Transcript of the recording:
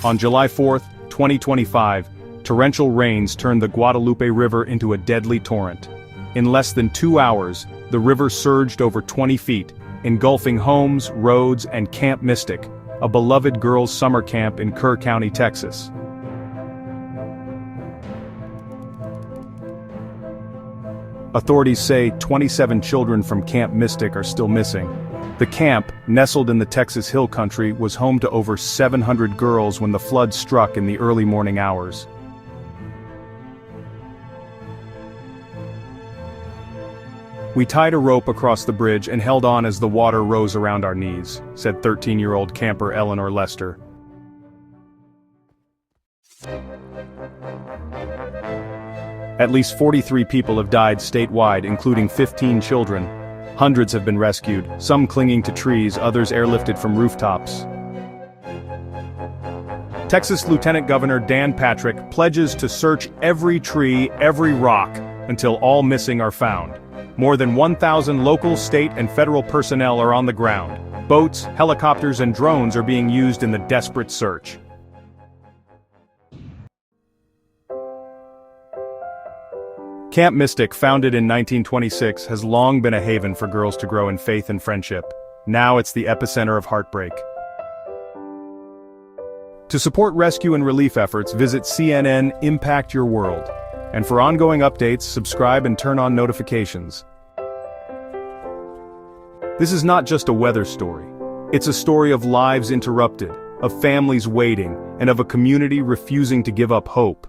On July 4, 2025, torrential rains turned the Guadalupe River into a deadly torrent. In less than 2 hours, the river surged over 20 feet, engulfing homes, roads, and Camp Mystic, a beloved girls' summer camp in Kerr County, Texas. Authorities say 27 children from Camp Mystic are still missing. The camp, nestled in the Texas Hill Country, was home to over 700 girls when the flood struck in the early morning hours. "We tied a rope across the bridge and held on as the water rose around our knees," said 13-year-old camper Eleanor Lester. At least 43 people have died statewide, including 15 children. Hundreds have been rescued, some clinging to trees, others airlifted from rooftops. Texas Lieutenant Governor Dan Patrick pledges to search every tree, every rock, until all missing are found. More than 1,000 local, state, and federal personnel are on the ground. Boats, helicopters, and drones are being used in the desperate search. Camp Mystic, founded in 1926, has long been a haven for girls to grow in faith and friendship. Now it's the epicenter of heartbreak. To support rescue and relief efforts, visit CNN Impact Your World. And for ongoing updates, subscribe and turn on notifications. This is not just a weather story. It's a story of lives interrupted, of families waiting, and of a community refusing to give up hope.